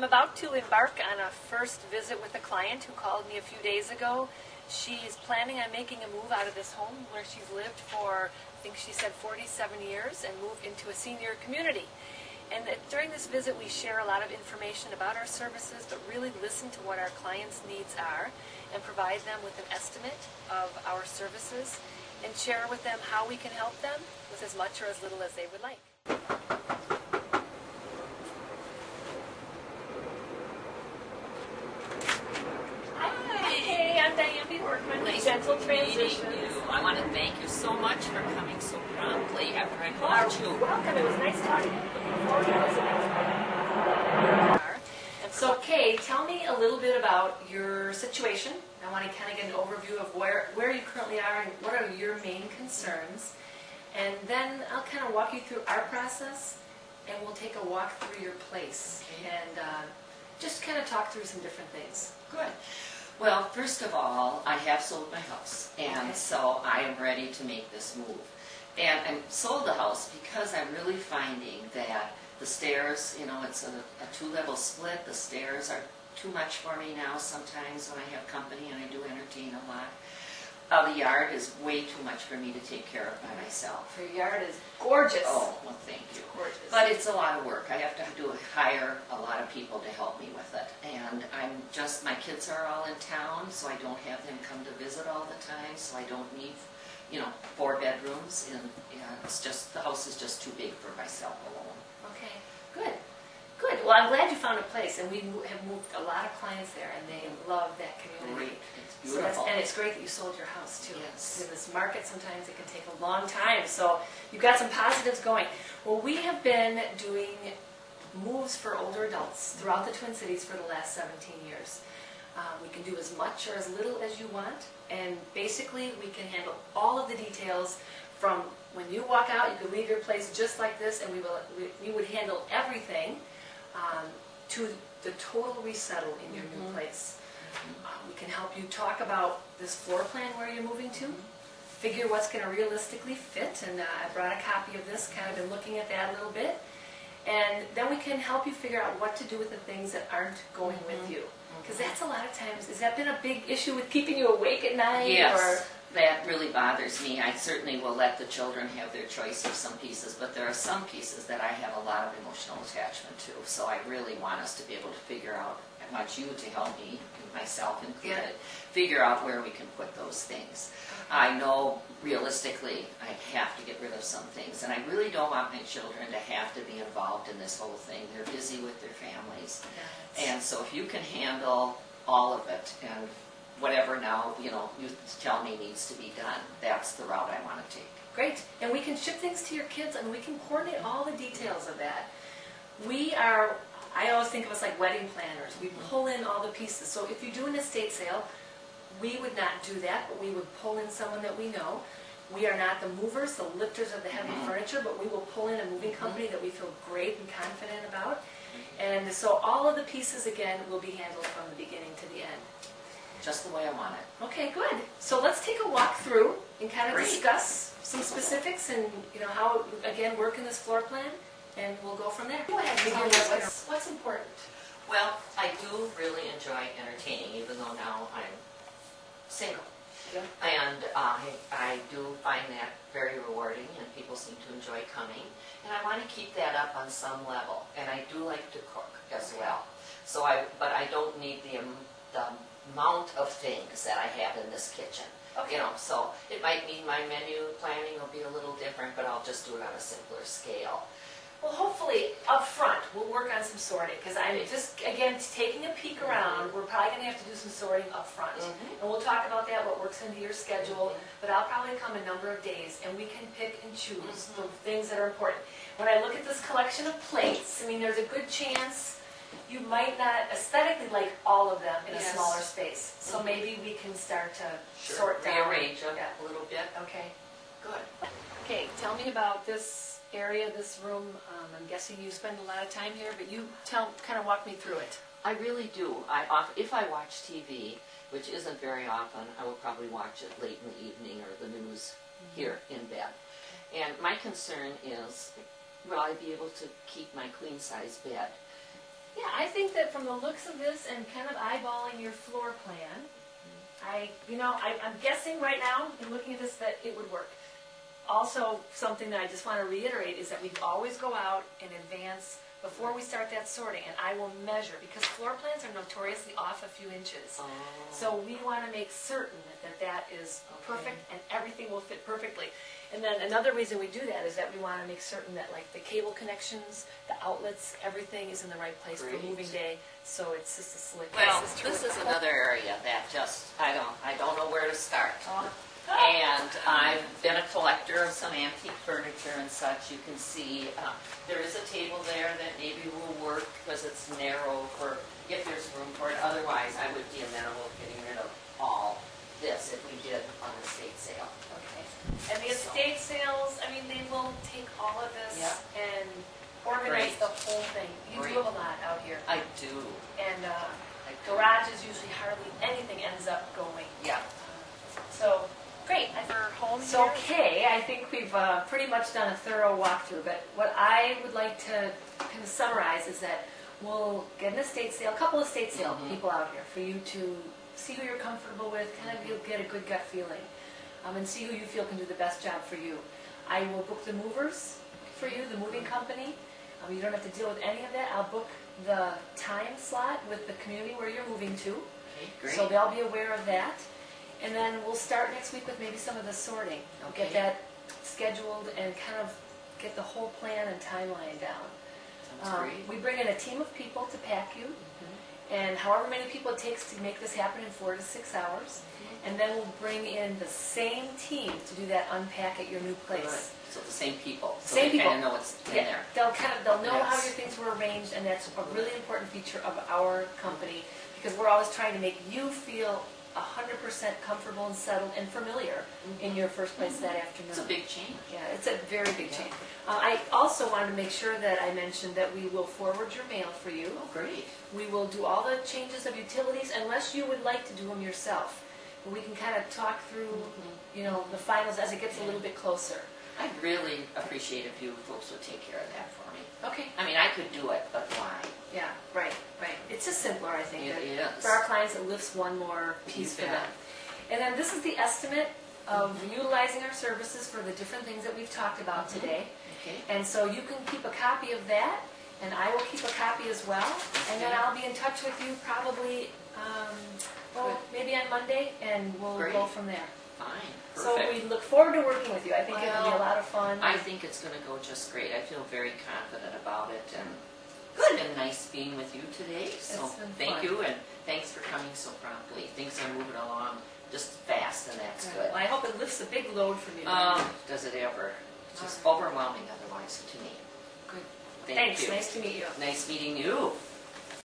I'm about to embark on a first visit with a client who called me a few days ago. She is planning on making a move out of this home where she's lived for, I think she said 47 years, and move into a senior community. And during this visit we share a lot of information about our services, but really listen to what our clients' needs are and provide them with an estimate of our services and share with them how we can help them with as much or as little as they would like. Workman, nice Dental Transitions. I want to thank you so much for coming so promptly after I called you. Welcome. It was nice talking to you. Looking forward to visiting. So, Kay, tell me a little bit about your situation. I want to kind of get an overview of where you currently are and what are your main concerns. And then I'll kind of walk you through our process, and we'll take a walk through your place and just kind of talk through some different things. Good. Well, first of all, I have sold my house, and so I am ready to make this move. And I sold the house because I'm really finding that the stairs, you know, it's a two-level split. The stairs are too much for me now sometimes when I have company and I do entertain a lot. The yard is way too much for me to take care of by myself. Your yard is gorgeous. Oh, well, thank you. Gorgeous. But it's a lot of work. I have to hire a lot of people to help me with it. And my kids are all in town, so I don't have them come to visit all the time, so I don't need, 4 bedrooms. And it's just, the house is just too big for myself alone. Okay, good. Good. Well, I'm glad you found a place, and we have moved a lot of clients there, and they love that community. Great. It's beautiful. And it's great that you sold your house, too. Yes. In this market, sometimes it can take a long time, so you've got some positives going. Well, we have been doing moves for older adults throughout the Twin Cities for the last 17 years. We can do as much or as little as you want, and basically we can handle all of the details from when you walk out. You can leave your place just like this, and we would handle everything to the total resettle in your new place. We can help you talk about this floor plan where you're moving to, figure what's going to realistically fit, and I brought a copy of this, kind of been looking at that a little bit, and then we can help you figure out what to do with the things that aren't going with you. Because that's a lot of times, has that been a big issue with keeping you awake at night? Yes, or? that really bothers me. I certainly will let the children have their choice of some pieces, but there are some pieces that I have a lot of emotional attachment to. So I really want us to be able to figure out, I want you to help me, myself included, figure out where we can put those things. I know realistically I have to get rid of some things, and I really don't want my children to have to be involved in this whole thing. They're busy with their families. And so if you can handle all of it, and whatever now, you tell me needs to be done, that's the route I want to take. Great. And we can ship things to your kids, and we can coordinate all the details of that. I always think of us like wedding planners. We pull in all the pieces. So if you do an estate sale, we would not do that, but we would pull in someone that we know. We are not the movers, the lifters of the heavy furniture, but we will pull in a moving company that we feel great and confident about. And so all of the pieces, again, will be handled from the beginning to the end. Just the way I want it. Okay, good. So let's take a walk through and kind of discuss some specifics and how, again, work in this floor plan, and we'll go from there. Go ahead. Tell me what's important. Well, I do really enjoy entertaining, even though now I'm single. Yeah. And I do find that very rewarding, and people seem to enjoy coming. And I want to keep that up on some level. And I do like to cook as well. So but I don't need the amount of things that I have in this kitchen. Okay. So it might mean my menu planning will be a little different, but I'll just do it on a simpler scale. Well, hopefully, up front, we'll work on some sorting, because I'm just, again, taking a peek around. We're probably going to have to do some sorting up front. And we'll talk about that, what works into your schedule, but I'll probably come a number of days, and we can pick and choose the things that are important. When I look at this collection of plates, there's a good chance you might not aesthetically like all of them in a smaller space. So maybe we can start to sort down. Rearrange them a little bit. Okay. Good. Okay, tell me about this area, this room. I'm guessing you spend a lot of time here, but you kind of walk me through it. I really do. If I watch TV, which isn't very often, I will probably watch it late in the evening or the news here in bed. And my concern is, will I be able to keep my queen-size bed Yeah, I think that from the looks of this and kind of eyeballing your floor plan, I'm guessing right now, in looking at this, that it would work. Also, something that I just want to reiterate is that we always go out in advance before we start that sorting, and I will measure, because floor plans are notoriously off a few inches. Oh. So we want to make certain that is perfect and everything will fit perfectly. And then another reason we do that is that we want to make certain that like the cable connections, the outlets, everything is in the right place for moving day, so it's just a slick. Well, this is another area that just, I don't know where to start. Oh. And I've been a collector of some antique furniture and such. You can see there is a table there that maybe will work because it's narrow for if there's room for it. Otherwise, I would be amenable to getting rid of all this if we did on the estate sale. Okay. And the estate sales, I mean, they will take all of this and organize the whole thing. You do have a lot out here. I do. And garages usually hardly anything ends up going. Yeah. So. Great. So, okay, I think we've pretty much done a thorough walkthrough, but what I would like to kind of summarize is that we'll get an estate sale, a couple of estate sale people out here for you to see who you're comfortable with, kind of you'll get a good gut feeling, and see who you feel can do the best job for you. I will book the movers for you, the moving company. You don't have to deal with any of that. I'll book the time slot with the community where you're moving to. Okay, great. So they'll be aware of that. And then we'll start next week with maybe some of the sorting. We'll get that scheduled and kind of get the whole plan and timeline down. Sounds great. We bring in a team of people to pack you, and however many people it takes to make this happen in 4 to 6 hours. And then we'll bring in the same team to do that unpack at your new place. Good. So the same people. So Same they people. kind of know what's in there. They'll know how your things were arranged, and that's a really important feature of our company, because we're always trying to make you feel 100% comfortable and settled and familiar in your first place that afternoon. It's a big change. Yeah, it's a very big change. I also wanted to make sure that I mentioned that we will forward your mail for you. Oh, great. We will do all the changes of utilities unless you would like to do them yourself. But we can kind of talk through, the finals as it gets a little bit closer. I'd really appreciate if you folks would take care of that for me. Okay. I mean, I could do it, but why? Yeah, right. It's just simpler, I think. It is. For our clients, it lifts one more piece for them. And then this is the estimate of utilizing our services for the different things that we've talked about today. Okay. And so you can keep a copy of that, and I will keep a copy as well. And then I'll be in touch with you probably, maybe on Monday, and we'll go from there. Fine. So Perfect. we look forward to working with you. I think it'll be a lot of fun. I think it's going to go just great. I feel very confident about it, and it's been nice being with you today. So It's been thank fun. you, and thanks for coming so promptly. Things are moving along just fast, and that's good. Well, I hope it lifts a big load from you. Does it ever? It's just overwhelming otherwise to me. Good. Thank Thanks. you. Nice to meet you. Nice meeting you.